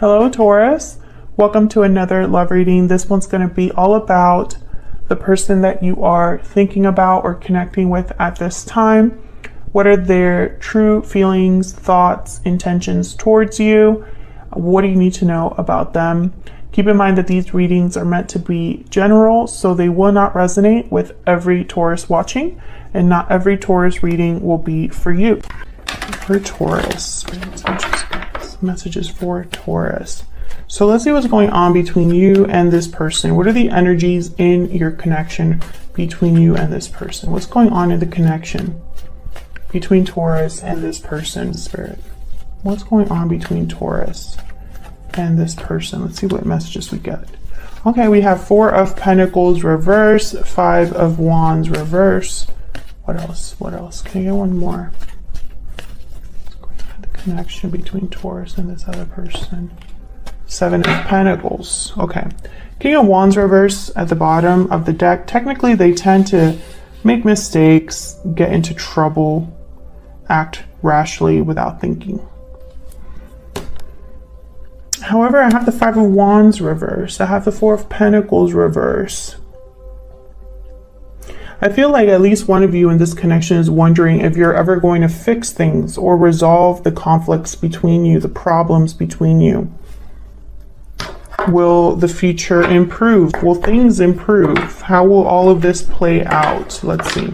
Hello, Taurus. Welcome to another love reading. This one's going to be all about the person that you are thinking about or connecting with at this time. What are their true feelings, thoughts, intentions towards you? What do you need to know about them? Keep in mind that these readings are meant to be general, so they will not resonate with every Taurus watching, and not every Taurus reading will be for you. For Taurus, messages for Taurus. So let's see what's going on between you and this person. What are the energies in your connection between you and this person? What's going on in the connection between Taurus and this person, Spirit? What's going on between Taurus and this person? Let's see what messages we get. Okay, we have Four of Pentacles reverse, Five of Wands reverse. What else? What else? Can I get one more? Connection between Taurus and this other person. Seven of Pentacles. Okay. King of Wands reverse at the bottom of the deck. Technically, they tend to make mistakes, get into trouble, act rashly without thinking. However, I have the Five of Wands reverse. I have the Four of Pentacles reverse. I feel like at least one of you in this connection is wondering if you're ever going to fix things or resolve the conflicts between you, the problems between you. Will the future improve? Will things improve? How will all of this play out? Let's see.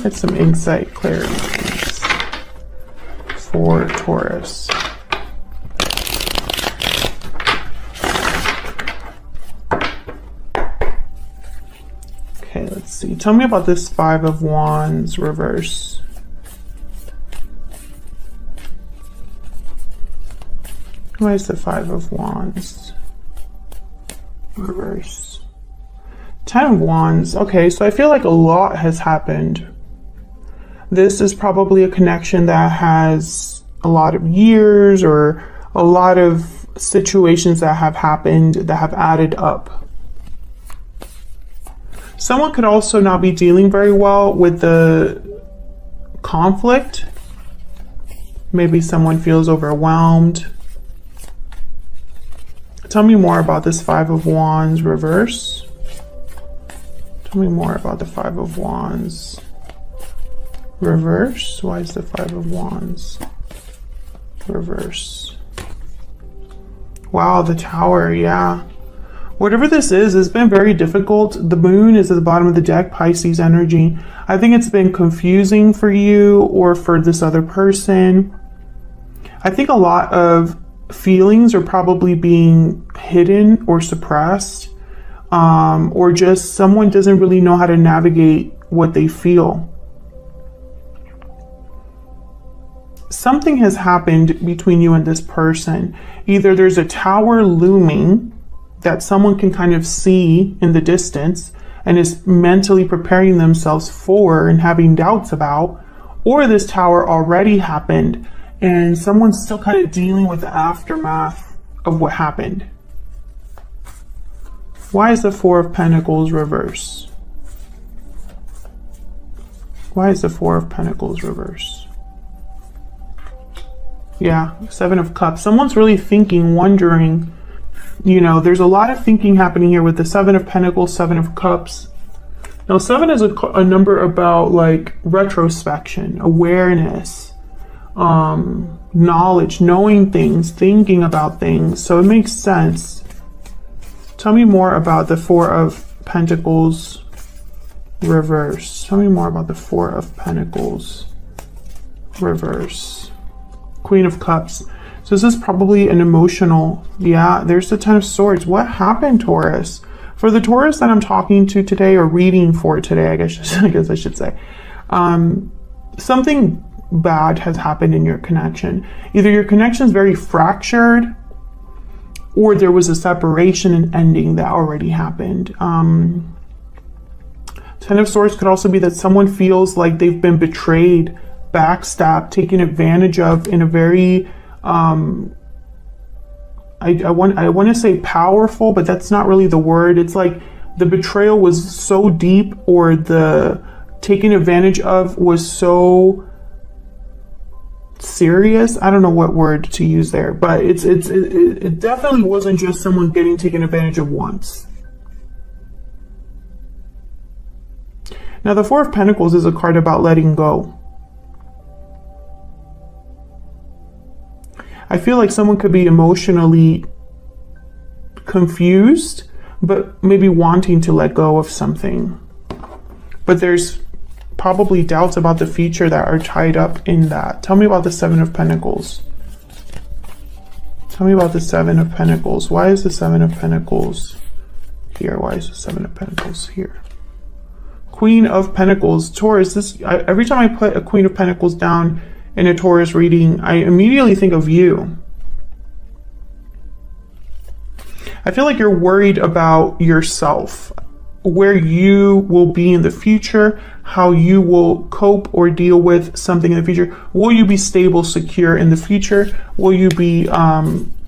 Get some insight, clarity, please, for Taurus. Okay, let's see. Tell me about this Five of Wands reverse. Why is the Five of Wands reverse? Ten of Wands. Okay, so I feel like a lot has happened. This is probably a connection that has a lot of years or a lot of situations that have happened that have added up. Someone could also not be dealing very well with the conflict. Maybe someone feels overwhelmed. Tell me more about this Five of Wands reverse. Tell me more about the Five of Wands reverse. Why is the Five of Wands reverse? Wow, the Tower, yeah. Whatever this is, it's been very difficult. The moon is at the bottom of the deck, Pisces energy. I think it's been confusing for you or for this other person. I think a lot of feelings are probably being hidden or suppressed, or just someone doesn't really know how to navigate what they feel. Something has happened between you and this person. Either there's a tower looming that someone can kind of see in the distance and is mentally preparing themselves for and having doubts about, or this tower already happened and someone's still kind of dealing with the aftermath of what happened. Why is the Four of Pentacles reverse? Why is the Four of Pentacles reverse? Yeah, Seven of Cups. Someone's really thinking, wondering. You know, there's a lot of thinking happening here with the Seven of Pentacles, Seven of Cups. Now, seven is a number about like retrospection, awareness, knowledge, knowing things, thinking about things. So it makes sense. Tell me more about the Four of Pentacles reverse. Tell me more about the Four of Pentacles reverse. Queen of Cups. So this is probably an emotional, yeah, there's the Ten of Swords. What happened, Taurus? For the Taurus that I'm talking to today, or reading for today, I guess I should say, something bad has happened in your connection. Either your connection is very fractured, or there was a separation and ending that already happened. Ten of Swords could also be that someone feels like they've been betrayed, backstabbed, taken advantage of in a very I want to say powerful, but that's not really the word. It's like the betrayal was so deep, or the taken advantage of was so serious. I don't know what word to use there, but it definitely wasn't just someone getting taken advantage of once. Now, the Four of Pentacles is a card about letting go. I feel like someone could be emotionally confused, but maybe wanting to let go of something. But there's probably doubts about the future that are tied up in that. Tell me about the Seven of Pentacles. Tell me about the Seven of Pentacles. Why is the Seven of Pentacles here? Why is the Seven of Pentacles here? Queen of Pentacles, Taurus. Every time I put a Queen of Pentacles down in a Taurus reading, I immediately think of you. I feel like you're worried about yourself, where you will be in the future, how you will cope or deal with something in the future. Will you be stable, secure in the future? Will you be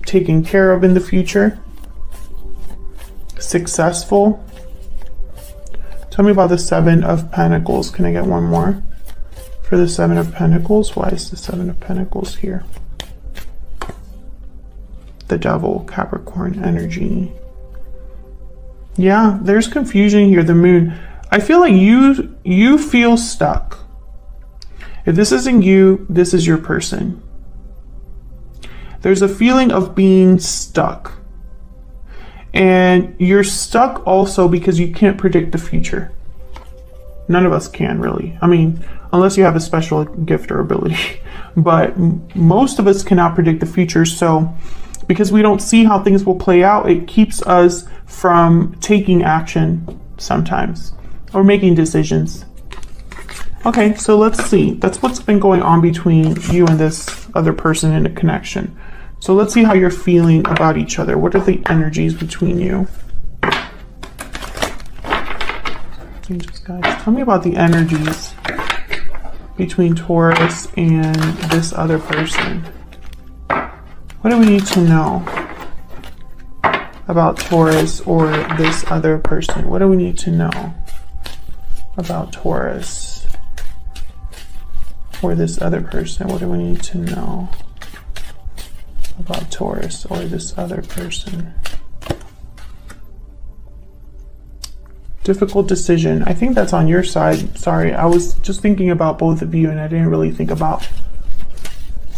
taken care of in the future? Successful? Tell me about the Seven of Pentacles. Can I get one more for the Seven of Pentacles? Why is the Seven of Pentacles here? The Devil, Capricorn energy. Yeah, there's confusion here. The Moon. I feel like you feel stuck. If this isn't you, this is your person. There's a feeling of being stuck. And you're stuck also because you can't predict the future. None of us can, really. I mean, unless you have a special gift or ability. But most of us cannot predict the future. So because we don't see how things will play out, it keeps us from taking action sometimes or making decisions. Okay, so let's see. That's what's been going on between you and this other person in a connection. So let's see how you're feeling about each other. What are the energies between you? Angels, guys, tell me about the energies between Taurus and this other person. What do we need to know about Taurus or this other person? What do we need to know about Taurus or this other person? What do we need to know about Taurus or this other person? Difficult decision. I think that's on your side. Sorry, I was just thinking about both of you and I didn't really think about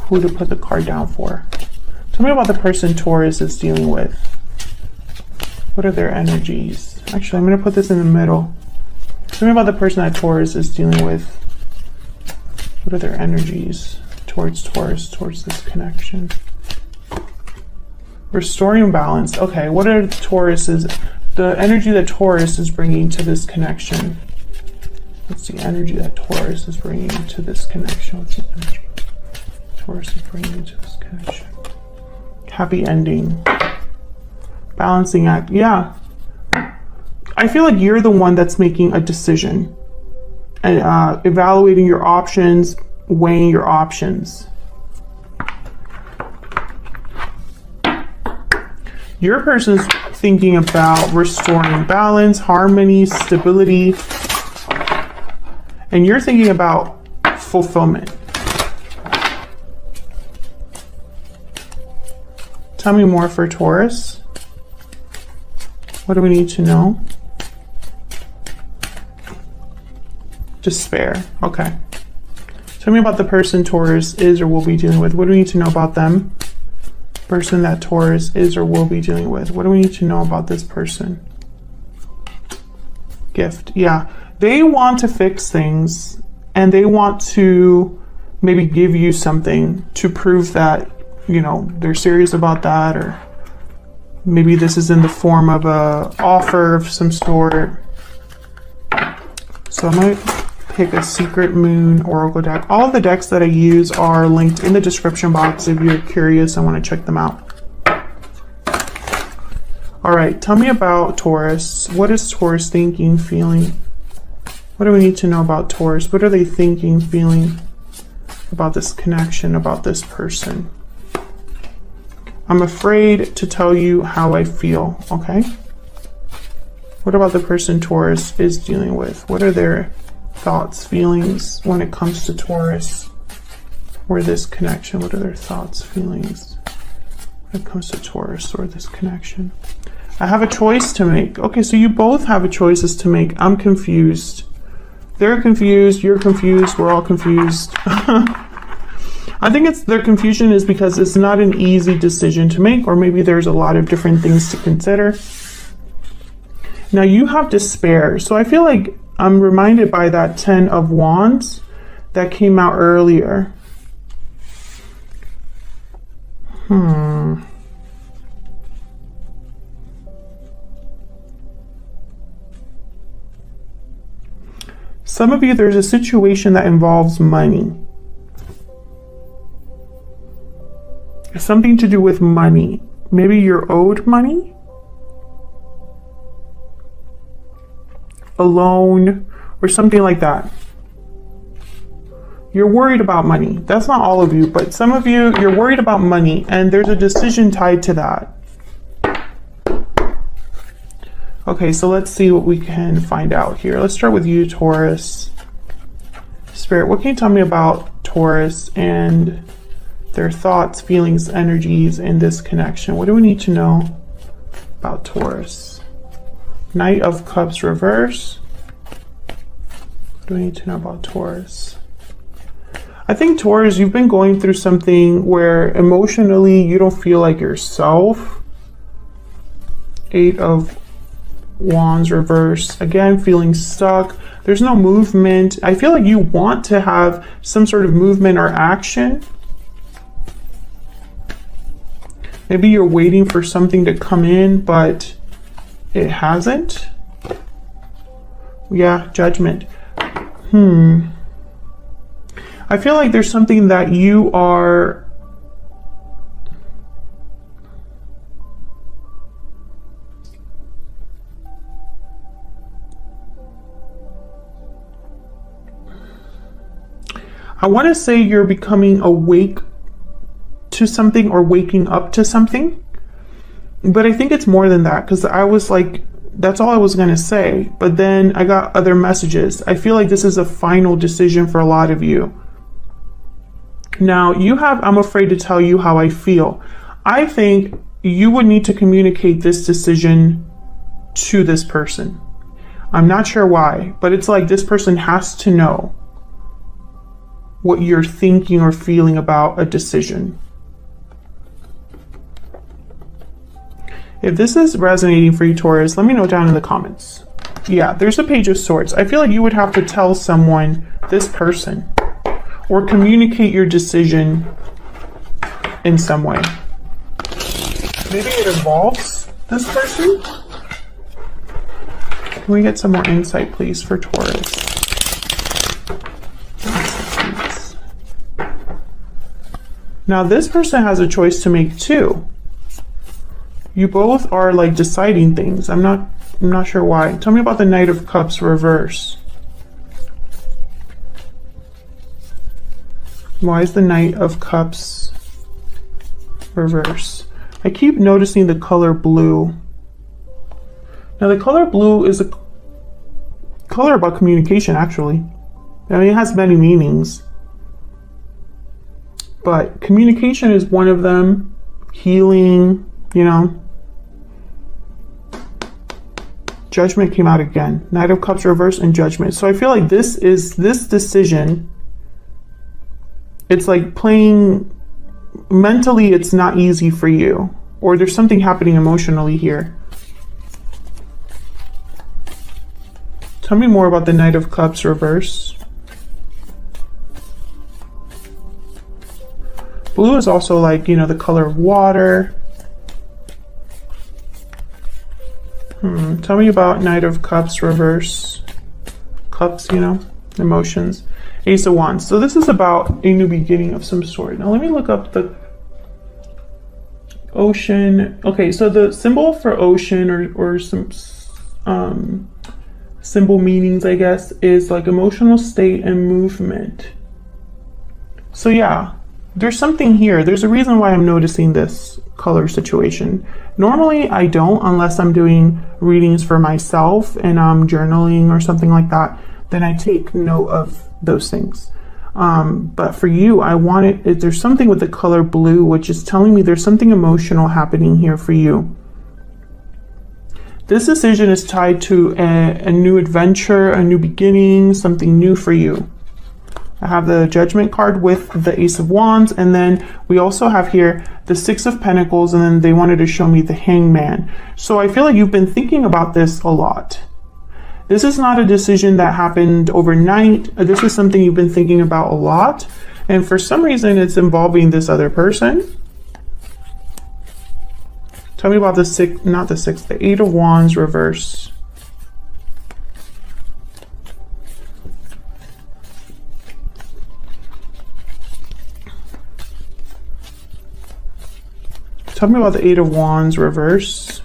who to put the card down for. Tell me about the person Taurus is dealing with. What are their energies? Actually, I'm going to put this in the middle. Tell me about the person that Taurus is dealing with. What are their energies towards Taurus, towards this connection? Restoring balance. Okay, what are Taurus's, the energy that Taurus is bringing to this connection? What's the energy that Taurus is bringing to this connection? What's the energy Taurus is bringing to this connection? Happy ending. Balancing act. Yeah. I feel like you're the one that's making a decision and evaluating your options, weighing your options. Your person's thinking about restoring balance, harmony, stability, and you're thinking about fulfillment. Tell me more for Taurus. What do we need to know? Despair. Okay. Tell me about the person Taurus is or will be dealing with. What do we need to know about them? Person that Taurus is or will be dealing with. What do we need to know about this person? Gift. Yeah. They want to fix things and they want to maybe give you something to prove that, you know, they're serious about that, or maybe this is in the form of a offer of some sort. So I might pick a Secret Moon Oracle deck. All of the decks that I use are linked in the description box if you're curious and want to check them out. All right, tell me about Taurus. What is Taurus thinking, feeling? What do we need to know about Taurus? What are they thinking, feeling about this connection, about this person? I'm afraid to tell you how I feel, okay? What about the person Taurus is dealing with? What are their thoughts, feelings when it comes to Taurus? or this connection? What are their thoughts, feelings when it comes to Taurus or this connection? I have a choice to make. Okay, so you both have a choices to make. I'm confused. They're confused, you're confused, we're all confused. I think their confusion is because it's not an easy decision to make, or maybe there's a lot of different things to consider. Now you have despair. So I feel like I'm reminded by that 10 of Wands that came out earlier. Some of you, there's a situation that involves money. Something to do with money. Maybe you're owed money, a loan, or something like that. You're worried about money. That's not all of you, but some of you, you're worried about money, and there's a decision tied to that. Okay, so let's see what we can find out here. Let's start with you, Taurus. Spirit, what can you tell me about Taurus and their thoughts, feelings, energies in this connection? What do we need to know about Taurus? Knight of Cups reverse. What do we need to know about Taurus? I think Taurus, you've been going through something where emotionally you don't feel like yourself. 8 of Wands reverse. Again, feeling stuck. There's no movement. I feel like you want to have some sort of movement or action. Maybe you're waiting for something to come in, but it hasn't. Yeah, Judgment. I feel like there's something that you are I want to say you're becoming awake to something or waking up to something, but I think it's more than that, because I was like, that's all I was going to say, but then I got other messages. I feel like this is a final decision for a lot of you. Now you have, I'm afraid to tell you how I feel. I think you would need to communicate this decision to this person. I'm not sure why, but it's like this person has to know what you're thinking or feeling about a decision. If this is resonating for you, Taurus, let me know down in the comments. Yeah, there's a Page of Swords. I feel like you would have to tell someone, this person, or communicate your decision in some way. Maybe it involves this person. Can we get some more insight, please, for Taurus? Now this person has a choice to make too. You both are like deciding things. I'm not sure why. Tell me about the Knight of Cups reverse. Why is the Knight of Cups reverse? I keep noticing the color blue. Now the color blue is a color about communication, actually. I mean, it has many meanings, but communication is one of them. Healing, you know. Judgment came out again. Knight of Cups reverse and Judgment. So I feel like this decision, it's like playing mentally, it's not easy for you, or there's something happening emotionally here. Tell me more about the Knight of Cups reverse. Blue is also like, you know, the color of water. Tell me about Knight of Cups reverse. Cups, you know, emotions. Ace of Wands. So this is about a new beginning of some sort. Now let me look up the ocean. Okay, so the symbol for ocean or some symbol meanings, I guess, is like emotional state and movement. So yeah, there's something here. There's a reason why I'm noticing this color situation. Normally I don't, unless I'm doing readings for myself and I'm journaling or something like that, then I take note of those things. But for you, I want it, there's something with the color blue, which is telling me there's something emotional happening here for you. This decision is tied to a new adventure, a new beginning, something new for you. I have the Judgment card with the Ace of Wands, and then we also have here the Six of Pentacles, and then they wanted to show me the Hangman. So I feel like you've been thinking about this a lot. This is not a decision that happened overnight. This is something you've been thinking about a lot, and for some reason it's involving this other person. Tell me about the the Eight of Wands reverse. Tell me about the Eight of Wands reverse.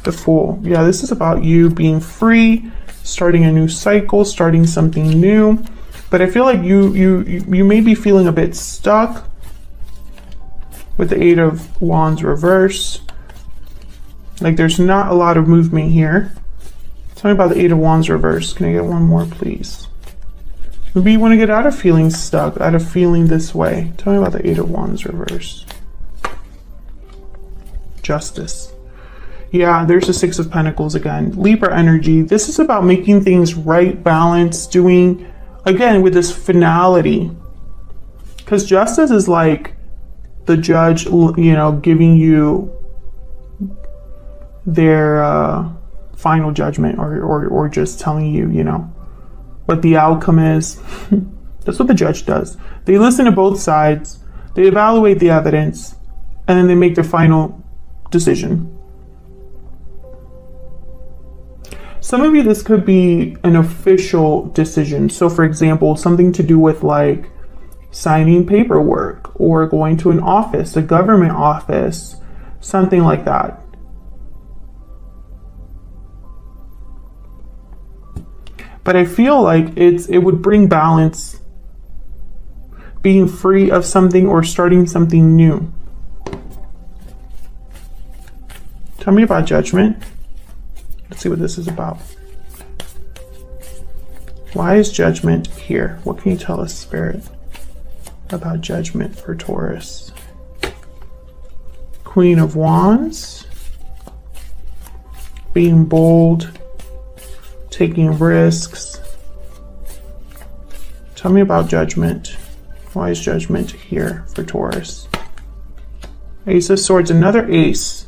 The Fool. Yeah, this is about you being free, starting a new cycle, starting something new. But I feel like you may be feeling a bit stuck with the Eight of Wands reverse. Like there's not a lot of movement here. Tell me about the Eight of Wands reverse. Can I get one more, please? Maybe you want to get out of feeling stuck, out of feeling this way. Tell me about the Eight of Wands reverse. Justice. Yeah, there's the Six of Pentacles again. Libra energy. This is about making things right, balance, doing, again, with this finality. Because justice is like the judge, you know, giving you their final judgment, or just telling you, you know, what the outcome is. That's what the judge does. They listen to both sides, they evaluate the evidence, and then they make their final decision. Some of you, this could be an official decision. So for example, something to do with like signing paperwork or going to an office, a government office, something like that. But I feel like it would bring balance, being free of something or starting something new. Tell me about Judgment. Let's see what this is about. Why is Judgment here? What can you tell us, Spirit, about Judgment for Taurus? Queen of Wands. Being bold. Taking risks. Tell me about Judgment. Why is Judgment here for Taurus? Ace of Swords, another ace.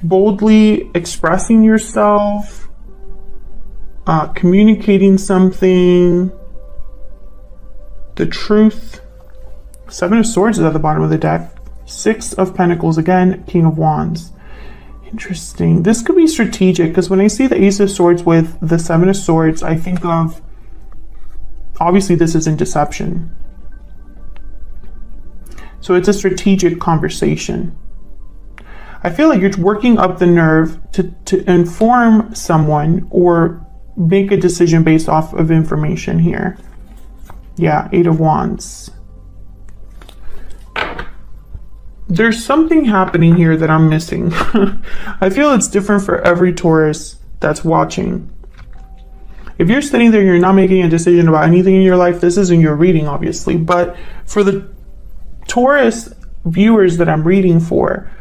Boldly expressing yourself, communicating something, the truth. Seven of Swords is at the bottom of the deck. Six of Pentacles again, King of Wands. Interesting. This could be strategic, because when I see the Ace of Swords with the Seven of Swords, I think of, obviously this isn't deception. So it's a strategic conversation. I feel like you're working up the nerve to inform someone or make a decision based off of information here. Yeah, Eight of Wands. There's something happening here that I'm missing. I feel it's different for every Taurus that's watching. If you're sitting there, you're not making a decision about anything in your life, this isn't your reading, obviously. But for the Taurus viewers that I'm reading for,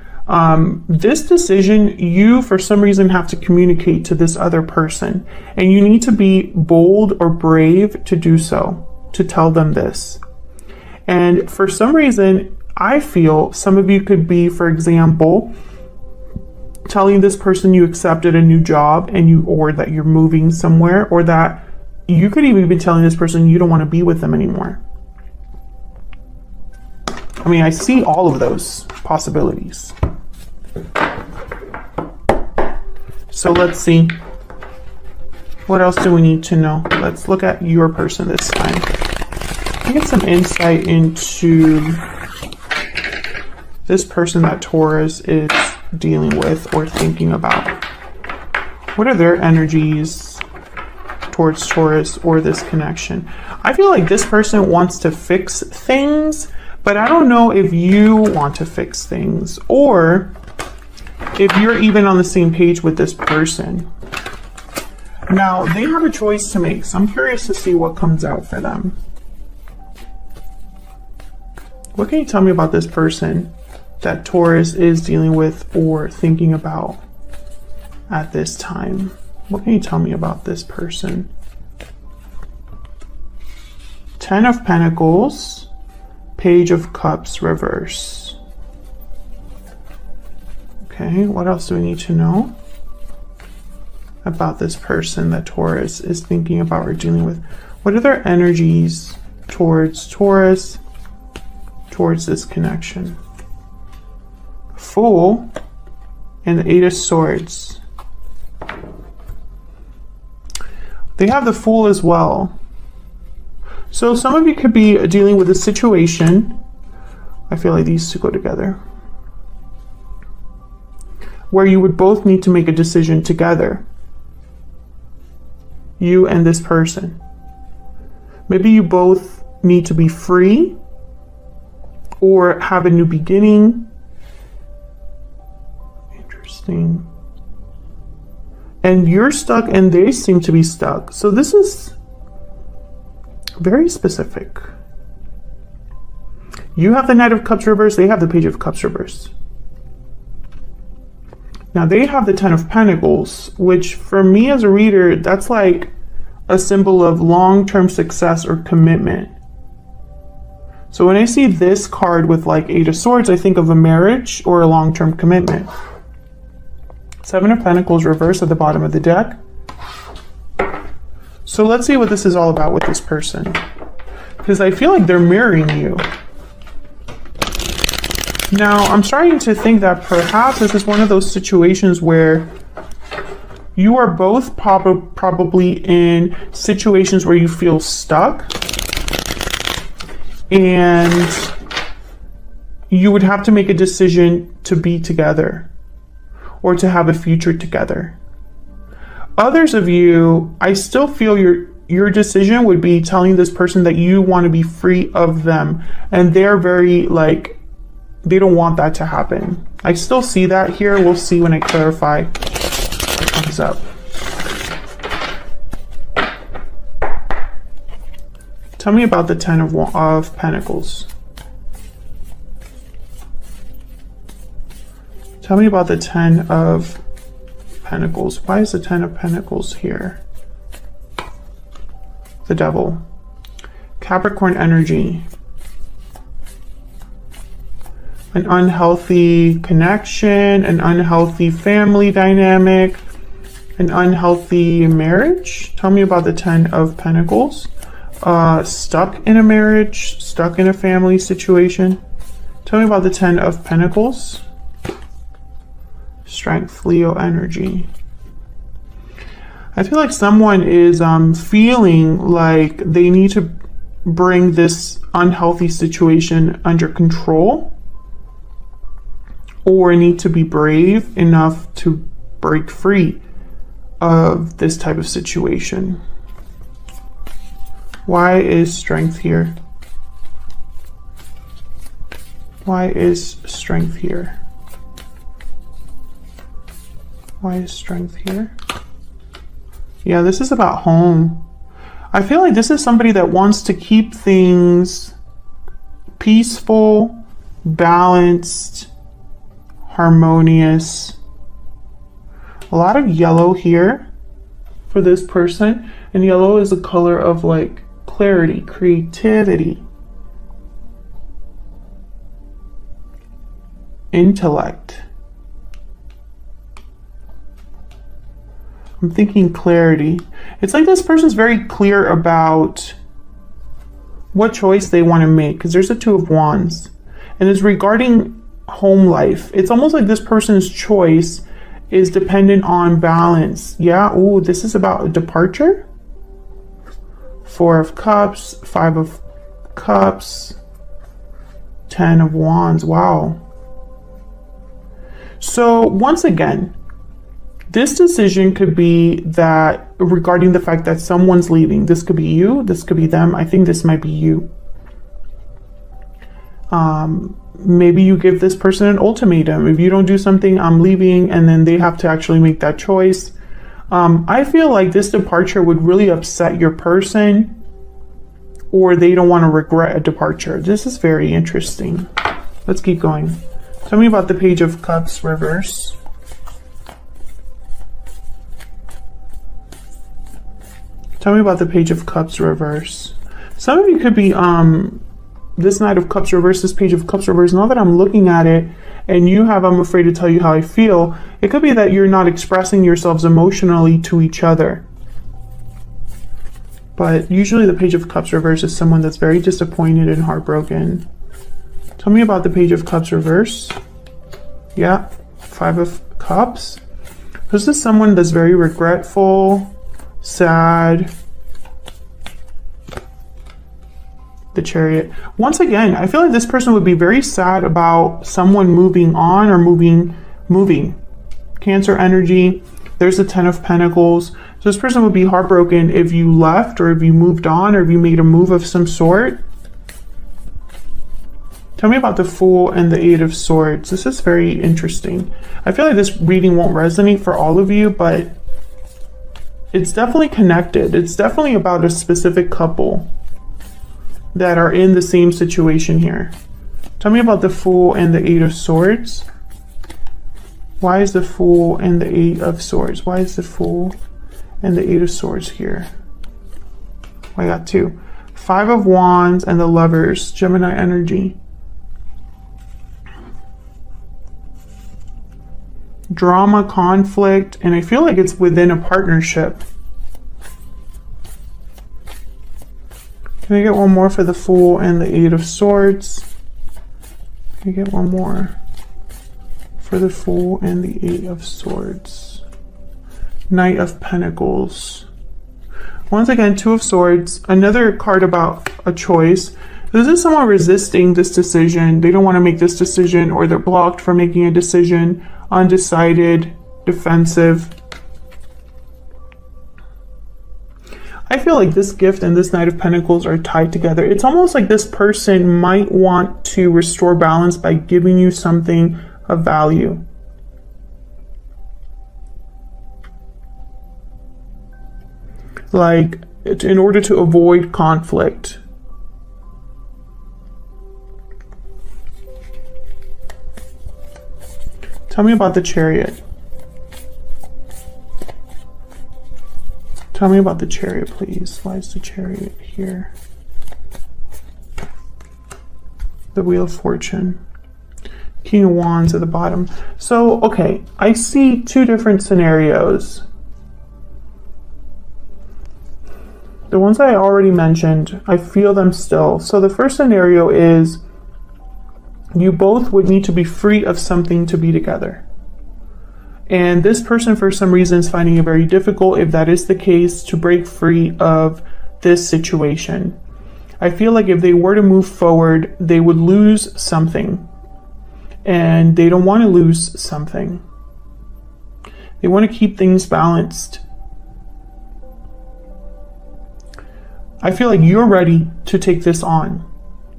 this decision, you for some reason have to communicate to this other person, and you need to be bold or brave to do so, to tell them this. And for some reason, I feel some of you could be, for example, telling this person you accepted a new job and or that you're moving somewhere, or that you could even be telling this person you don't want to be with them anymore. I mean, I see all of those possibilities. So let's see. What else do we need to know? Let's look at your person this time. Get some insight into this person that Taurus is dealing with or thinking about. What are their energies towards Taurus or this connection? I feel like this person wants to fix things, but I don't know if you want to fix things or if you're even on the same page with this person. Now, they have a choice to make, so I'm curious to see what comes out for them. What can you tell me about this person that Taurus is dealing with or thinking about at this time? What can you tell me about this person? Ten of Pentacles, Page of Cups, reverse. Okay, what else do we need to know about this person that Taurus is thinking about or dealing with? What are their energies towards Taurus, towards this connection? Fool and the Eight of Swords. They have the Fool as well. So some of you could be dealing with a situation, I feel like these two go together, where you would both need to make a decision together. You and this person. Maybe you both need to be free or have a new beginning. Interesting. And you're stuck and they seem to be stuck. So this is very specific. You have the Knight of Cups reverse, they have the Page of Cups reverse. Now they have the Ten of Pentacles, which for me as a reader, that's like a symbol of long-term success or commitment. So when I see this card with like Eight of Swords, I think of a marriage or a long-term commitment. Seven of Pentacles reverse at the bottom of the deck. So let's see what this is all about with this person, because I feel like they're mirroring you. Now, I'm starting to think that perhaps this is one of those situations where you are both probably in situations where you feel stuck and you would have to make a decision to be together or to have a future together. Others of you, I still feel your decision would be telling this person that you want to be free of them, and they're very like, they don't want that to happen. I still see that here. We'll see when I clarify what comes up. Tell me about the Ten of Pentacles. Tell me about the Ten of Pentacles. Why is the Ten of Pentacles here? The Devil. Capricorn energy. An unhealthy connection, an unhealthy family dynamic, an unhealthy marriage. Tell me about the Ten of Pentacles. Stuck in a marriage, stuck in a family situation. Tell me about the Ten of Pentacles. Strength, Leo energy. I feel like someone is feeling like they need to bring this unhealthy situation under control, or need to be brave enough to break free of this type of situation. Why is Strength here? Why is Strength here? Why is Strength here? Yeah, this is about home. I feel like this is somebody that wants to keep things peaceful, balanced, harmonious. A lot of yellow here for this person, and yellow is a color of like clarity, creativity, intellect. I'm thinking clarity. It's like this person's very clear about what choice they want to make, because there's a Two of Wands, and it's regarding home life. It's almost like this person's choice is dependent on balance. Yeah, ooh, this is about a departure. Four of Cups, Five of Cups, Ten of Wands. Wow. So once again, this decision could be that regarding the fact that someone's leaving. This could be you, this could be them. I think this might be you. Maybe you give this person an ultimatum. If you don't do something, I'm leaving, and then they have to actually make that choice. I feel like this departure would really upset your person, or they don't want to regret a departure. This is very interesting. Let's keep going. Tell me about the Page of Cups reverse. Tell me about the Page of Cups reverse. Some of you could be this Knight of Cups reverse, this Page of Cups reverse. Now that I'm looking at it and you have I'm afraid to tell you how I feel, it could be that you're not expressing yourselves emotionally to each other. But usually the Page of Cups reverse is someone that's very disappointed and heartbroken. Tell me about the Page of Cups reverse. Yeah, 5 of Cups. This is someone that's very regretful, sad. The Chariot. Once again, I feel like this person would be very sad about someone moving on or moving. Cancer energy. There's the 10 of Pentacles. So this person would be heartbroken if you left, or if you moved on, or if you made a move of some sort. Tell me about the Fool and the 8 of Swords. This is very interesting. I feel like this reading won't resonate for all of you, but it's definitely connected. It's definitely about a specific couple that are in the same situation here. Tell me about the Fool and the 8 of Swords. Why is the Fool and the 8 of Swords? Why is the Fool and the 8 of Swords here? I got 2. 5 of Wands and the Lovers, Gemini energy. Drama, conflict, and I feel like it's within a partnership. Can I get one more for the Fool and the 8 of Swords? Can I get one more for the Fool and the 8 of Swords? Knight of Pentacles. Once again, 2 of Swords. Another card about a choice. This is someone resisting this decision. They don't want to make this decision, or they're blocked from making a decision. Undecided, defensive. I feel like this gift and this Knight of Pentacles are tied together. It's almost like this person might want to restore balance by giving you something of value. Like, in order to avoid conflict. Tell me about the Chariot. Tell me about the Chariot, please. Why is the Chariot here? The Wheel of Fortune. King of Wands at the bottom. So, okay, I see 2 different scenarios. The ones I already mentioned, I feel them still. So the first scenario is you both would need to be free of something to be together. And this person, for some reason, is finding it very difficult, if that is the case, to break free of this situation. I feel like if they were to move forward, they would lose something. And they don't want to lose something. They want to keep things balanced. I feel like you're ready to take this on.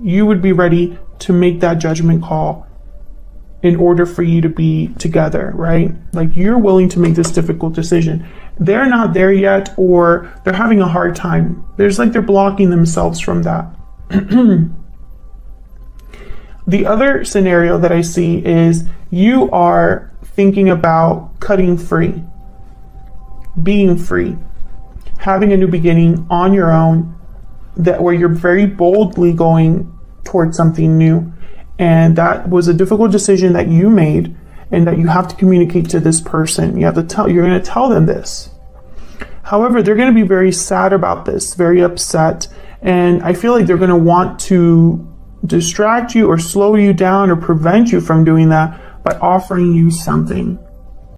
You would be ready to make that judgment call in order for you to be together, right? Like, you're willing to make this difficult decision. They're not there yet, or they're having a hard time. There's like they're blocking themselves from that. The other scenario that I see is you are thinking about cutting free, being free, having a new beginning on your own, that where you're very boldly going towards something new. And that was a difficult decision that you made, and that you have to communicate to this person. You have to tell, you're going to tell them this. However, they're going to be very sad about this, very upset. And I feel like they're going to want to distract you or slow you down or prevent you from doing that by offering you something.